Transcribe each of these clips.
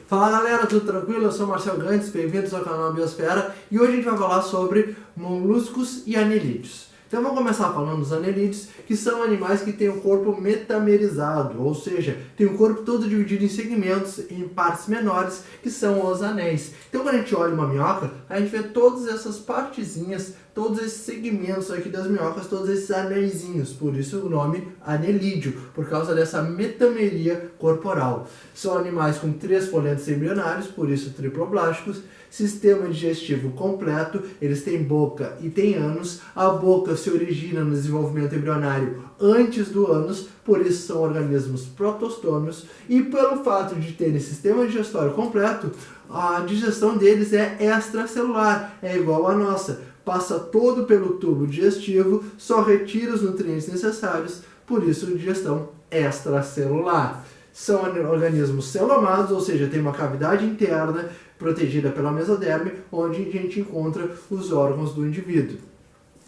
Fala galera, tudo tranquilo? Eu sou o Marcel Gantes, bem-vindos ao canal Biosfera e hoje a gente vai falar sobre moluscos e anelídeos. Então vamos começar falando dos anelídeos, que são animais que têm o corpo metamerizado, ou seja, tem o corpo todo dividido em segmentos, em partes menores, que são os anéis. Então quando a gente olha uma minhoca, a gente vê todas essas partezinhas, todos esses segmentos aqui das minhocas, todos esses anéisinhos, por isso o nome anelídeo, por causa dessa metameria corporal. São animais com 3 folhetos embrionários, por isso triploblásticos, sistema digestivo completo, eles têm boca e têm ânus, a boca se origina no desenvolvimento embrionário antes do ânus, por isso são organismos protostômios, e pelo fato de terem sistema digestório completo, a digestão deles é extracelular, é igual à nossa, passa todo pelo tubo digestivo, só retira os nutrientes necessários, por isso digestão extracelular. São organismos celomados, ou seja, tem uma cavidade interna protegida pela mesoderme, onde a gente encontra os órgãos do indivíduo.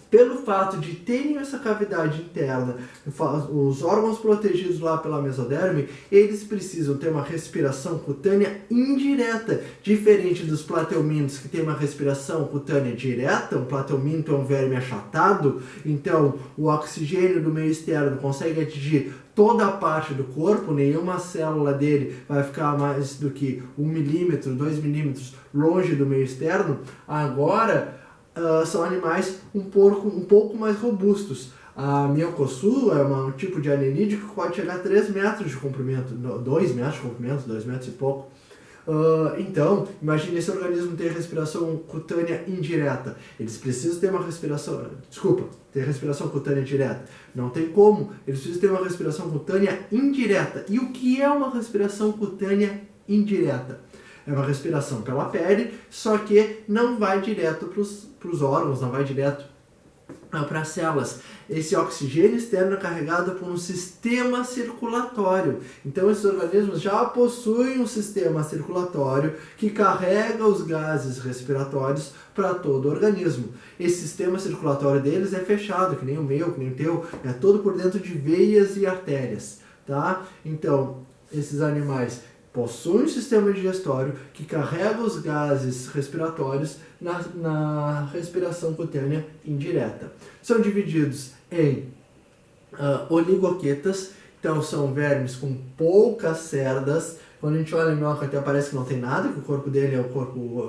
Pelo fato de terem essa cavidade interna, os órgãos protegidos lá pela mesoderme, eles precisam ter uma respiração cutânea indireta, diferente dos plateumintos que tem uma respiração cutânea direta. Um plateuminto é um verme achatado, então o oxigênio do meio externo consegue atingir toda a parte do corpo, nenhuma célula dele vai ficar mais do que 1 milímetro, 2 milímetros longe do meio externo. Agora, são animais um pouco mais robustos. A minhocossu é um tipo de anelídeo que pode chegar a 3 metros de comprimento, 2 metros de comprimento, 2 metros e pouco. Então, imagine esse organismo ter respiração cutânea indireta. Eles precisam ter uma respiração cutânea direta. Não tem como. Eles precisam ter uma respiração cutânea indireta. E o que é uma respiração cutânea indireta? É uma respiração pela pele, só que não vai direto para os órgãos, não vai direto para as células. Esse oxigênio externo é carregado por um sistema circulatório. Então esses organismos já possuem um sistema circulatório que carrega os gases respiratórios para todo o organismo. Esse sistema circulatório deles é fechado, que nem o meu, que nem o teu, é todo por dentro de veias e artérias, tá? Então, esses animais possuem um sistema digestório que carrega os gases respiratórios na respiração cutânea indireta. São divididos em oligoquetas, então são vermes com poucas cerdas. Quando a gente olha a minhoca até parece que não tem nada, que o corpo dele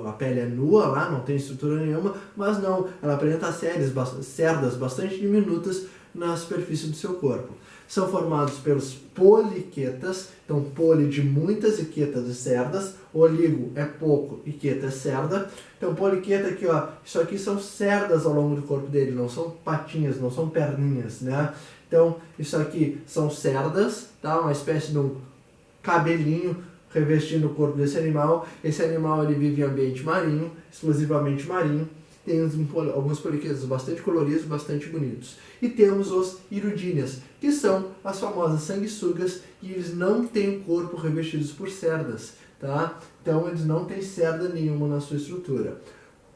a pele é nua lá, não tem estrutura nenhuma, mas não, ela apresenta cerdas bastante diminutas na superfície do seu corpo. São formados pelos poliquetas, então poli de muitas e quetas e cerdas, oligo é pouco e queta é cerda. Então poliqueta aqui, ó, isso aqui são cerdas ao longo do corpo dele, não são patinhas, não são perninhas, né? Então isso aqui são cerdas, tá? Uma espécie de um cabelinho revestindo o corpo desse animal. Esse animal ele vive em ambiente marinho, exclusivamente marinho. Tem alguns poliquetas bastante coloridos, bastante bonitos. E temos os hirudíneas, que são as famosas sanguessugas, e eles não têm o corpo revestidos por cerdas, tá? Então eles não têm cerda nenhuma na sua estrutura.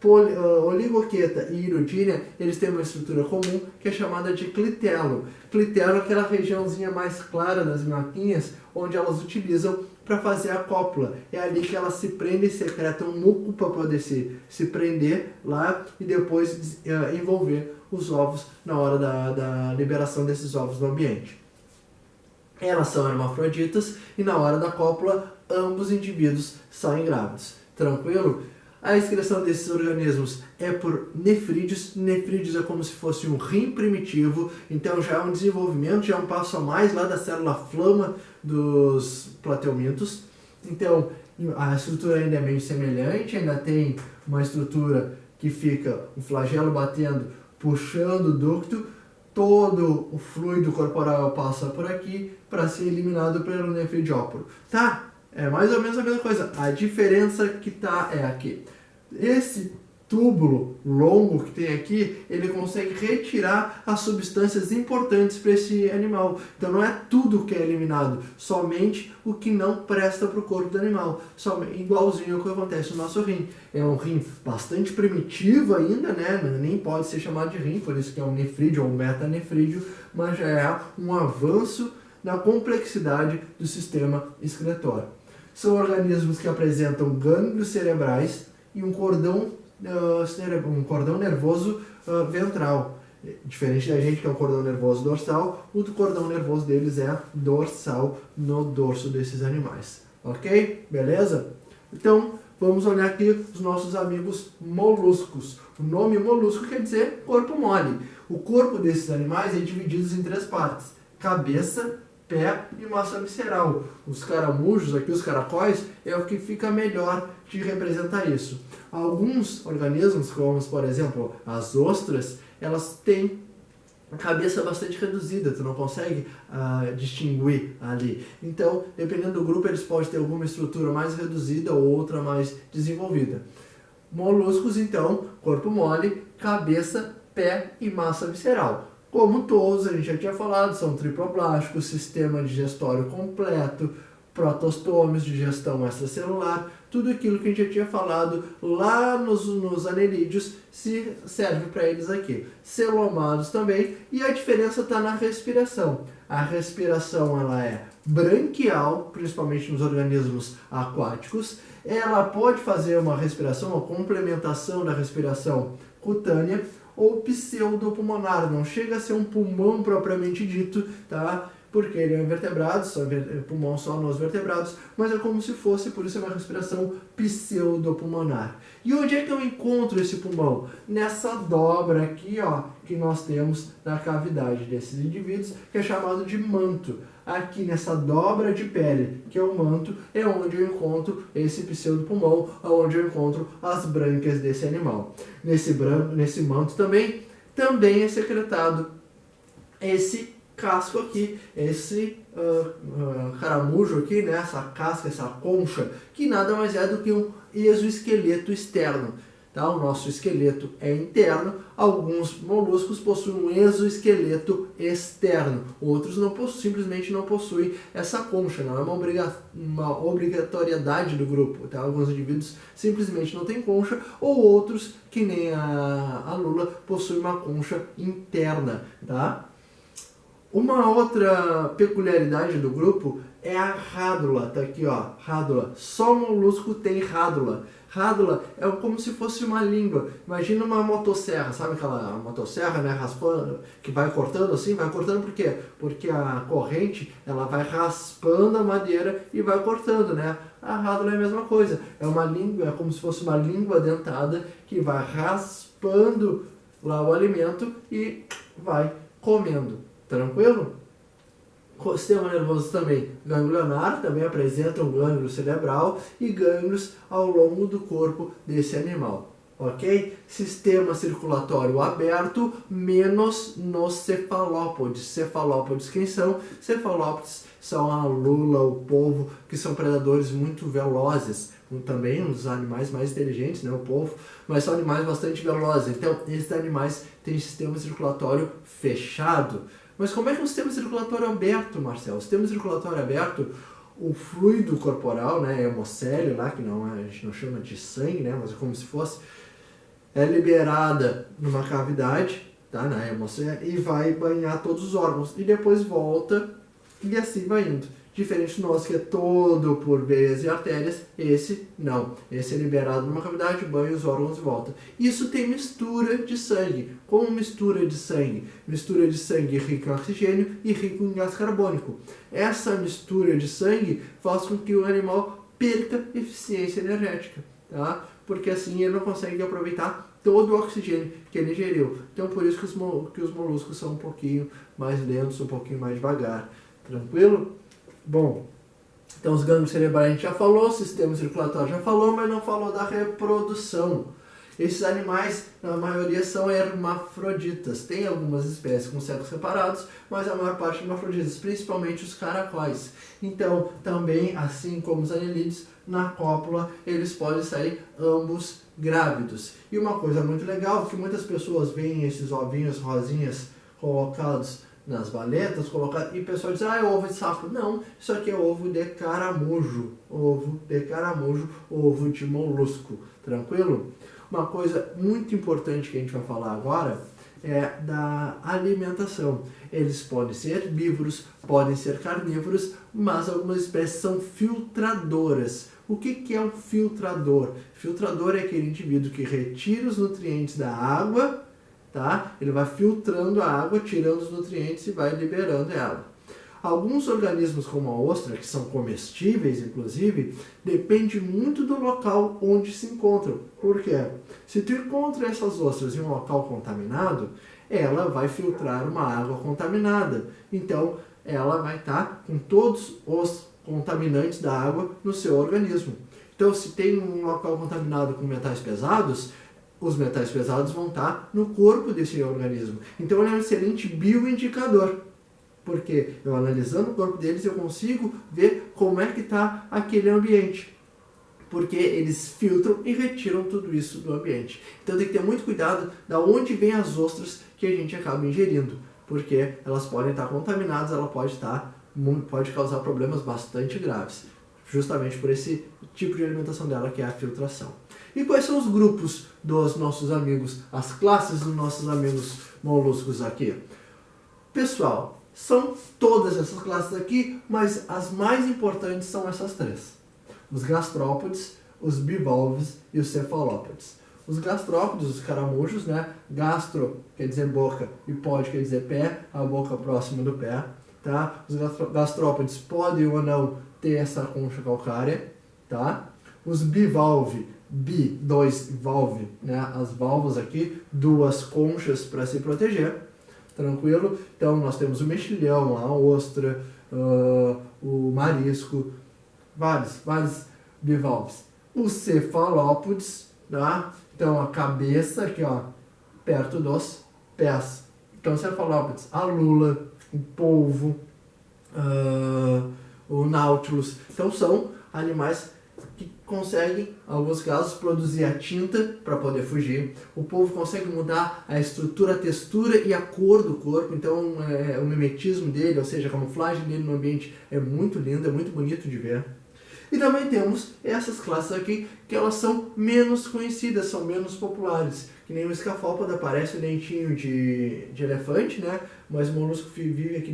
Oligoqueta e hirudínea, eles têm uma estrutura comum que é chamada de clitelo. Clitelo é aquela regiãozinha mais clara das minhoquinhas, onde elas utilizam para fazer a cópula. É ali que elas se prendem e secretam muco para poder se prender lá e depois envolver os ovos na hora da liberação desses ovos no ambiente. Elas são hermafroditas e na hora da cópula ambos indivíduos saem grávidos. Tranquilo? A excreção desses organismos é por nefrídeos. Nefrídeos é como se fosse um rim primitivo, então já é um desenvolvimento, já é um passo a mais lá da célula flama dos plateumintos. Então a estrutura ainda é meio semelhante, ainda tem uma estrutura que fica o flagelo batendo, puxando o ducto, todo o fluido corporal passa por aqui para ser eliminado pelo nefridióporo, tá? É mais ou menos a mesma coisa, a diferença que tá é aqui. Esse túbulo longo que tem aqui, ele consegue retirar as substâncias importantes para esse animal. Então não é tudo que é eliminado, somente o que não presta para o corpo do animal. Igualzinho ao que acontece no nosso rim. É um rim bastante primitivo ainda, né? Nem pode ser chamado de rim, por isso que é um nefrídeo ou um metanefrídeo, mas já é um avanço na complexidade do sistema excretório. São organismos que apresentam gânglios cerebrais e um cordão nervoso ventral. Diferente da gente, que é um cordão nervoso dorsal, o cordão nervoso deles é dorsal no dorso desses animais. Ok? Beleza? Então, vamos olhar aqui os nossos amigos moluscos. O nome molusco quer dizer corpo mole. O corpo desses animais é dividido em 3 partes: cabeça, pé e massa visceral. Os caramujos, aqui os caracóis, é o que fica melhor de representar isso. Alguns organismos, como por exemplo as ostras, elas têm a cabeça bastante reduzida, tu não consegue distinguir ali. Então, dependendo do grupo, eles podem ter alguma estrutura mais reduzida ou outra mais desenvolvida. Moluscos, então, corpo mole, cabeça, pé e massa visceral. Como todos, a gente já tinha falado, são triploblásticos, sistema digestório completo, protostômios, digestão extracelular, tudo aquilo que a gente já tinha falado lá nos anelídeos se serve para eles aqui. Celomados também, e a diferença está na respiração. A respiração ela é branquial, principalmente nos organismos aquáticos. Ela pode fazer uma respiração, uma complementação da respiração cutânea, ou pseudopulmonar, não chega a ser um pulmão propriamente dito, tá? Porque ele é invertebrado, pulmão só nos vertebrados, mas é como se fosse, por isso é uma respiração pseudopulmonar. E onde é que eu encontro esse pulmão? Nessa dobra aqui, ó, que nós temos na cavidade desses indivíduos, que é chamado de manto. Aqui nessa dobra de pele, que é o manto, é onde eu encontro esse pseudopulmão, onde eu encontro as brânquias desse animal. Nesse manto também é secretado esse casco aqui, esse caramujo aqui, né, essa casca, essa concha, que nada mais é do que um exoesqueleto externo. Tá? O nosso esqueleto é interno, alguns moluscos possuem um exoesqueleto externo, outros simplesmente não possuem essa concha, não é uma obrigatoriedade do grupo. Tá? Alguns indivíduos simplesmente não têm concha, ou outros, que nem a lula, possuem uma concha interna. Tá? Uma outra peculiaridade do grupo é a rádula, tá aqui ó, rádula. Só molusco tem rádula. Rádula é como se fosse uma língua. Imagina uma motosserra, sabe aquela motosserra, né, raspando, que vai cortando assim, vai cortando por quê? Porque a corrente, ela vai raspando a madeira e vai cortando, né? A rádula é a mesma coisa. É uma língua, é como se fosse uma língua dentada que vai raspando lá o alimento e vai comendo. Tranquilo? O sistema nervoso também ganglionar, também apresenta um gânglio cerebral e gânglios ao longo do corpo desse animal. Ok? Sistema circulatório aberto, menos nos cefalópodes. Cefalópodes quem são? Cefalópodes são a lula, o polvo, que são predadores muito velozes. Também um dos animais mais inteligentes, né, o polvo, mas são animais bastante velozes. Então, esses animais têm sistema circulatório fechado. Mas como é que é o sistema circulatório aberto, Marcelo? O sistema circulatório aberto, o fluido corporal, né, hemocélio lá, que não, a gente não chama de sangue, né, mas é como se fosse, é liberada numa cavidade, tá, na hemocélio, e vai banhar todos os órgãos, e depois volta, e assim vai indo. Diferente do nosso, que é todo por veias e artérias, esse não. Esse é liberado numa cavidade, banha os órgãos e volta. Isso tem mistura de sangue. Como mistura de sangue? Mistura de sangue rico em oxigênio e rico em gás carbônico. Essa mistura de sangue faz com que o animal perca eficiência energética, tá? Porque assim ele não consegue aproveitar todo o oxigênio que ele ingeriu. Então por isso que os moluscos são um pouquinho mais lentos, um pouquinho mais devagar. Tranquilo? Bom, então os gânglios cerebrais a gente já falou, o sistema circulatório já falou, mas não falou da reprodução. Esses animais, na maioria, são hermafroditas. Tem algumas espécies com sexos separados, mas a maior parte hermafroditas, principalmente os caracóis. Então, também, assim como os anelídeos, na cópula eles podem sair ambos grávidos. E uma coisa muito legal, que muitas pessoas veem esses ovinhos rosinhas colocados nas valetas, e o pessoal diz, é ovo de sapo. Não, isso aqui é ovo de caramujo. Ovo de caramujo, ovo de molusco. Tranquilo? Uma coisa muito importante que a gente vai falar agora é da alimentação. Eles podem ser herbívoros, podem ser carnívoros, mas algumas espécies são filtradoras. O que é um filtrador? Filtrador é aquele indivíduo que retira os nutrientes da água, tá? Ele vai filtrando a água, tirando os nutrientes e vai liberando ela. Alguns organismos, como a ostra, que são comestíveis, inclusive, depende muito do local onde se encontram. Por quê? Se tu encontra essas ostras em um local contaminado, ela vai filtrar uma água contaminada. Então, ela vai estar com todos os contaminantes da água no seu organismo. Então, se tem um local contaminado com metais pesados, os metais pesados vão estar no corpo desse organismo. Então, ele é um excelente bioindicador. Porque eu analisando o corpo deles, eu consigo ver como é que está aquele ambiente. Porque eles filtram e retiram tudo isso do ambiente. Então tem que ter muito cuidado de onde vêm as ostras que a gente acaba ingerindo. Porque elas podem estar contaminadas, ela pode causar problemas bastante graves. Justamente por esse tipo de alimentação dela, que é a filtração. E quais são os grupos dos nossos amigos, as classes dos nossos amigos moluscos aqui? Pessoal, são todas essas classes aqui, mas as mais importantes são essas três. Os gastrópodes, os bivalves e os cefalópodes. Os gastrópodes, os caramujos, né? Gastro quer dizer boca e pod quer dizer pé, a boca próxima do pé, tá? Os gastrópodes podem ou não ter essa concha calcária, tá? Os bivalve, dois valve, né? As válvulas aqui, duas conchas para se proteger. Tranquilo? Então nós temos o mexilhão, a ostra, o marisco, vários bivalves. Os cefalópodes, tá? Então a cabeça aqui, ó, perto dos pés. Então cefalópodes, a lula, o polvo, o nautilus. Então são animais que conseguem, em alguns casos, produzir a tinta para poder fugir. O polvo consegue mudar a estrutura, a textura e a cor do corpo. Então o mimetismo dele, ou seja, a camuflagem dele no ambiente é muito linda, é muito bonito de ver. E também temos essas classes aqui que elas são menos conhecidas, são menos populares. Que nem o escafópoda, parece o dentinho de elefante, né? Mas o molusco vive aqui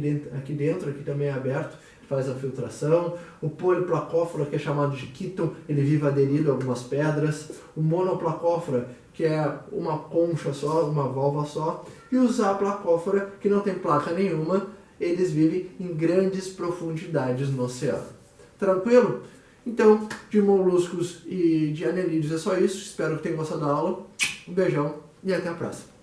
dentro, aqui também é aberto, faz a filtração. O poliplacófora, que é chamado de quíton, ele vive aderido a algumas pedras. O monoplacófora, que é uma concha só, uma válvula só. E os aplacófora, que não tem placa nenhuma, eles vivem em grandes profundidades no oceano. Tranquilo? Então, de moluscos e de anelídeos é só isso. Espero que tenham gostado da aula. Um beijão e até a próxima.